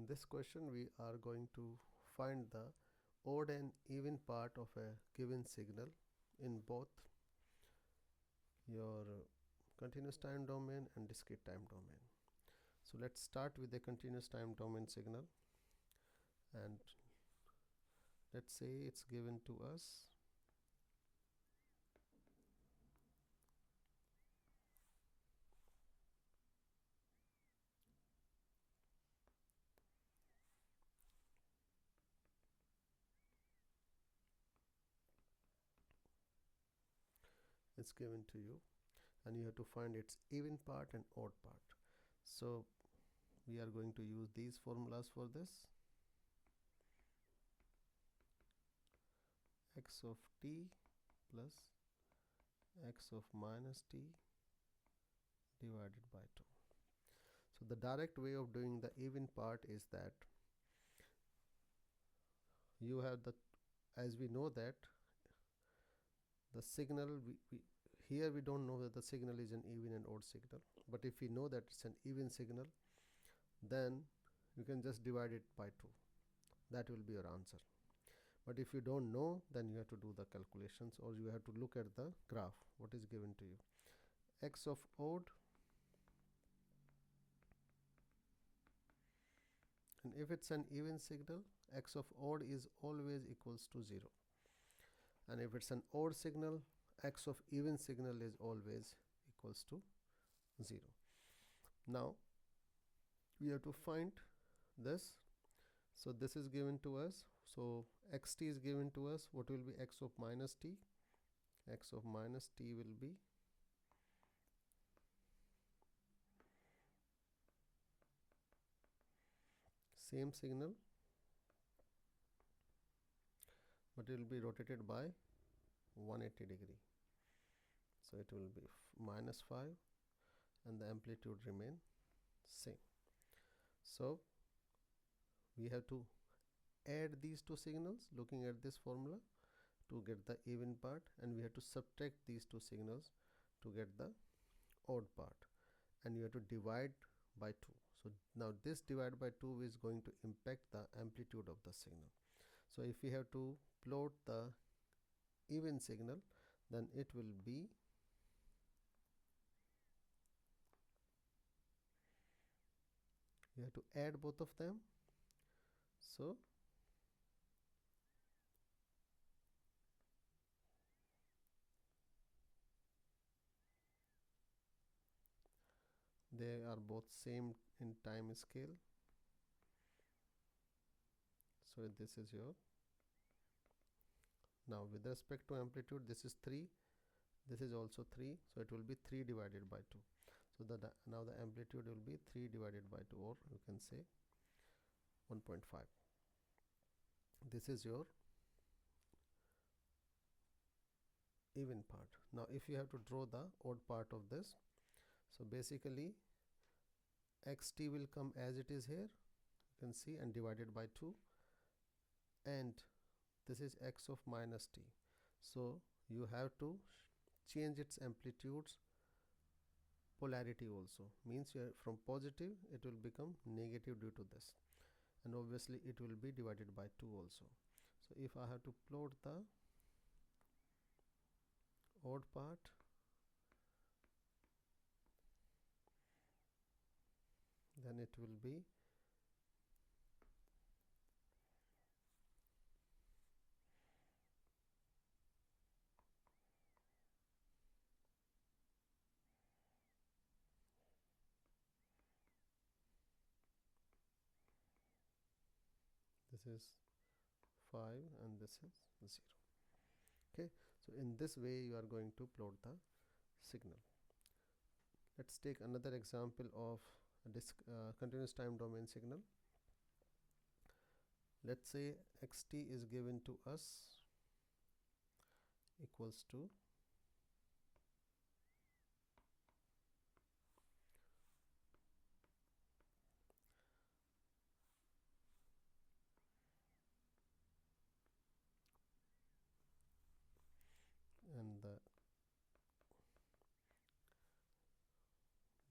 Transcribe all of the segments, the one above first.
In this question we are going to find the odd and even part of a given signal in both your continuous time domain and discrete time domain. So let's start with the continuous time domain signal, and let's say it's given to us it's given to you and you have to find its even part and odd part. So we are going to use these formulas for this. X of t plus x of minus t divided by 2. So the direct way of doing the even part is that you have the, as we know that the signal here we don't know that the signal is an even and odd signal, but if we know that it's an even signal, then you can just divide it by 2. That will be your answer. But if you don't know, then you have to do the calculations, or you have to look at the graph what is given to you. X of odd, and if it's an even signal, x of odd is always equals to 0, and if it's an odd signal, x of even signal is always equals to 0. Now we have to find this. So this is given to us, so xt is given to us. What will be x of minus t? X of minus t will be same signal, but it will be rotated by 180 degree, so it will be minus 5 and the amplitude remain same. So we have to add these two signals looking at this formula to get the even part, and we have to subtract these two signals to get the odd part, and you have to divide by 2. So now this divide by 2 is going to impact the amplitude of the signal. So if we have to plot the even signal, then it will be you have to add both of them. So they are both same in time scale. So this is your, now with respect to amplitude, this is 3, this is also 3, so it will be 3 divided by 2. So now the amplitude will be 3 divided by 2, or you can say 1.5. This is your even part. Now if you have to draw the odd part of this, so basically xt will come as it is here, you can see, and divided by 2, and this is x of minus t. So you have to change its amplitudes polarity also, means from positive it will become negative due to this, and obviously it will be divided by 2 also. So if I have to plot the odd part, then it will be this is 5 and this is 0. Okay, so in this way you are going to plot the signal. Let's take another example of a continuous time domain signal. Let's say xt is given to us equals to and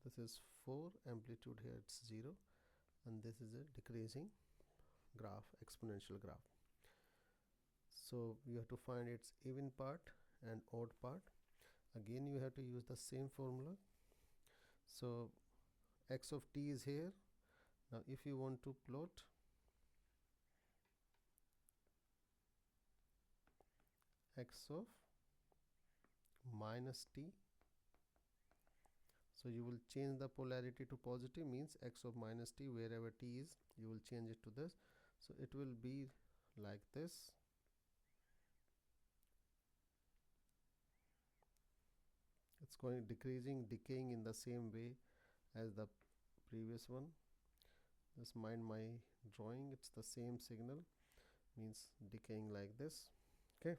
this is 4, amplitude here it's 0, and this is a decreasing graph, exponential graph. So you have to find its even part and odd part. Again you have to use the same formula. So x of t is here. Now if you want to plot x of minus t, so you will change the polarity to positive, means x of minus t, wherever t is you will change it to this. So it will be like this. It's going decaying in the same way as the previous one. Just mind my drawing, it's the same signal, means decaying like this. Okay,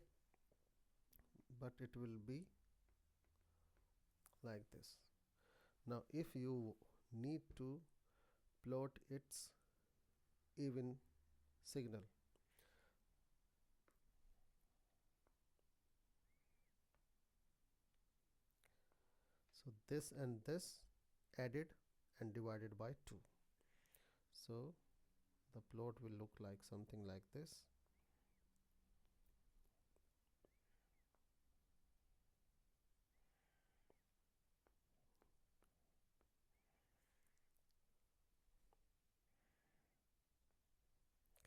but it will be like this. Now if you need to plot its even signal, so this and this added and divided by 2, so the plot will look like something like this.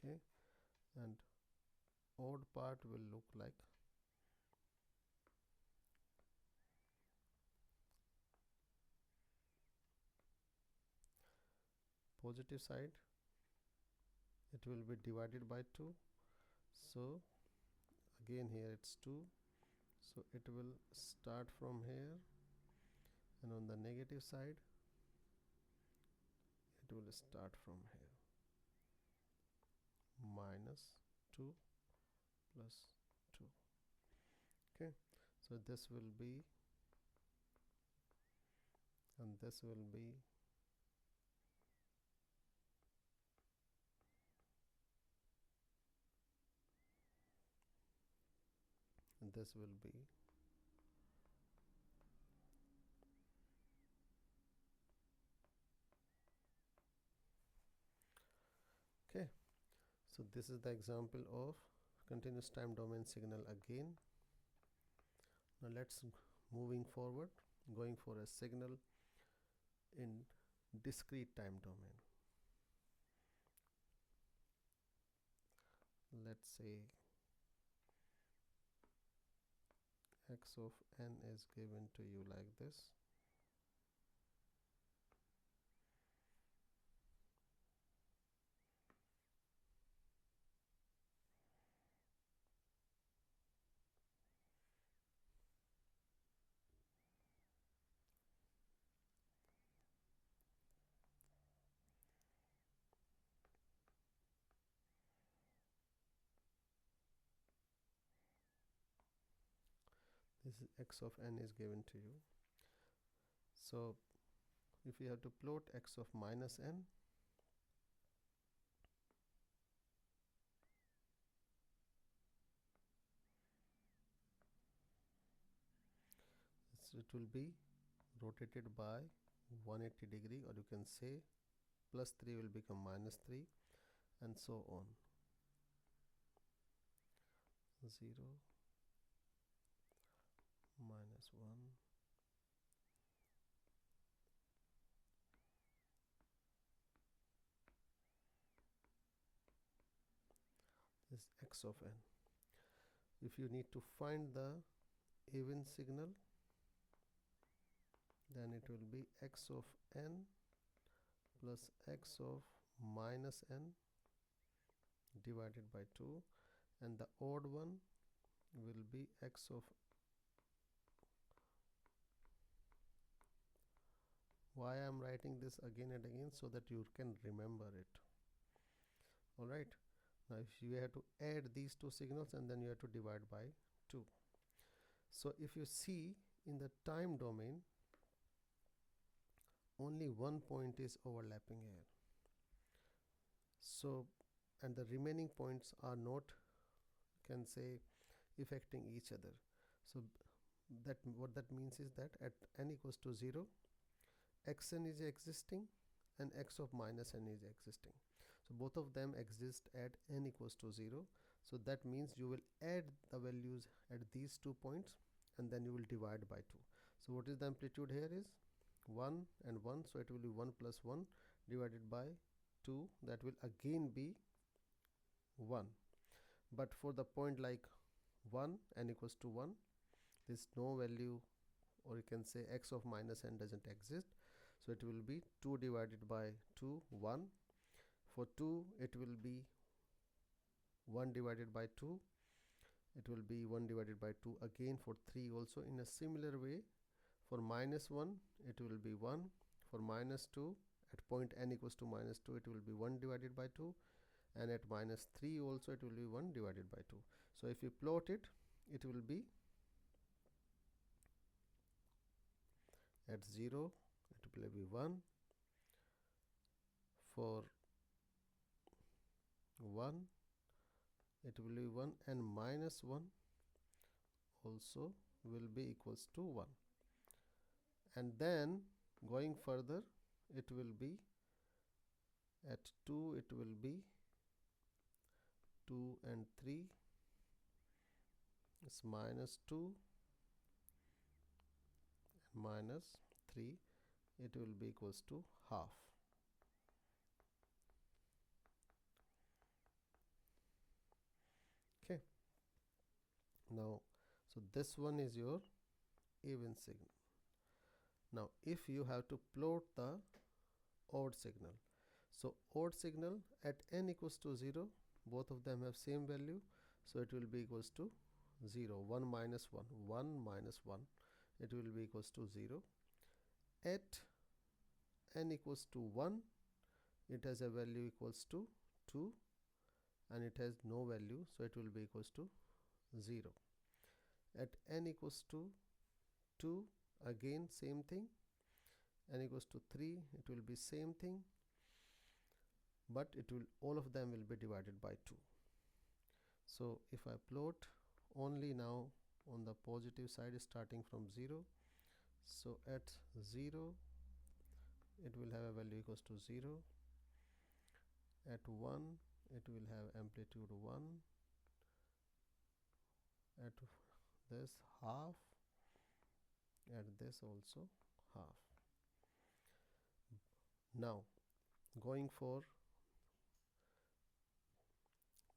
Okay, and odd part will look like positive side, it will be divided by 2, so again here it's 2, so it will start from here, and on the negative side it will start from here, minus 2 plus 2. Okay, so this will be, and this will be, and this will be. Okay, so this is the example of continuous time domain signal again. Now let's moving forward, going for a signal in discrete time domain. Let's say x of n is given to you like this. This is x of n is given to you. So if you have to plot x of minus n, it will be rotated by 180 degree, or you can say plus 3 will become minus 3, and so on. 0, minus 1, is x of n. If you need to find the even signal, then it will be x of n plus x of minus n divided by 2, and the odd one will be x of, why I am writing this again and again, so that you can remember it. Alright, now if you have to add these two signals, and then you have to divide by 2. So if you see in the time domain, only one point is overlapping here, so, and the remaining points are not, can say, affecting each other. So that what that means is that at n equals to 0, xn is existing and x of minus n is existing. So both of them exist at n equals to 0. So that means you will add the values at these 2 points and then you will divide by 2. So what is the amplitude here is 1 and 1, so it will be 1 plus 1 divided by 2, that will again be 1. But for the point like 1, n equals to 1, this no value, or you can say x of minus n doesn't exist, so it will be 2 divided by 2, 1. For 2 it will be 1 divided by 2, it will be 1 divided by 2 again. For 3 also in a similar way. For minus 1 it will be 1. For minus 2 at point n equals to minus 2 it will be 1 divided by 2, and at minus 3 also it will be 1 divided by 2. So if you plot it, it will be at 0 it will be 1, for 1 it will be 1, and minus 1 also will be equals to 1. And then going further, it will be at 2 it will be 2 and 3 is minus 2 and minus 3, it will be equals to half. Okay, now so this one is your even signal. Now if you have to plot the odd signal, so odd signal at n equals to 0, both of them have same value, so it will be equals to 0. 1 minus 1, 1 minus 1, it will be equals to 0. At n equals to 1, it has a value equals to 2, and it has no value, so it will be equals to 0. At n equals to 2, again same thing. N equals to 3, it will be same thing, but it will, all of them will be divided by 2. So if I plot only now on the positive side starting from 0, so at 0 it will have a value equals to 0. At 1 it will have amplitude 1. At this half, at this also half. Now going for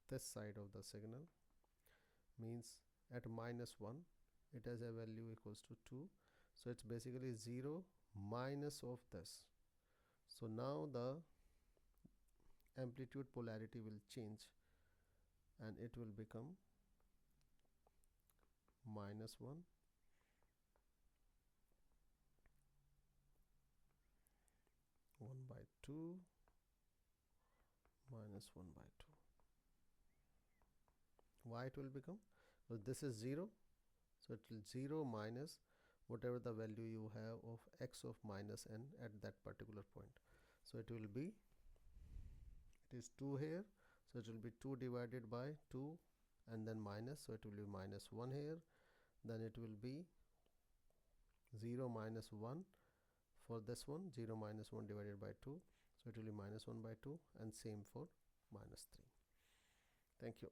this side of the signal, means at minus 1 it has a value equals to 2, so it's basically 0 minus of this. So now the amplitude polarity will change and it will become minus 1, one by 2, minus 1 by 2. Why it will become? So this is 0, so it will 0 minus whatever the value you have of x of minus n at that particular point. So it will be, it is 2 here, so it will be 2 divided by 2 and then minus, so it will be minus 1 here. Then it will be 0 minus 1 for this one, 0 minus 1 divided by 2, so it will be minus 1 by 2, and same for minus 3. Thank you.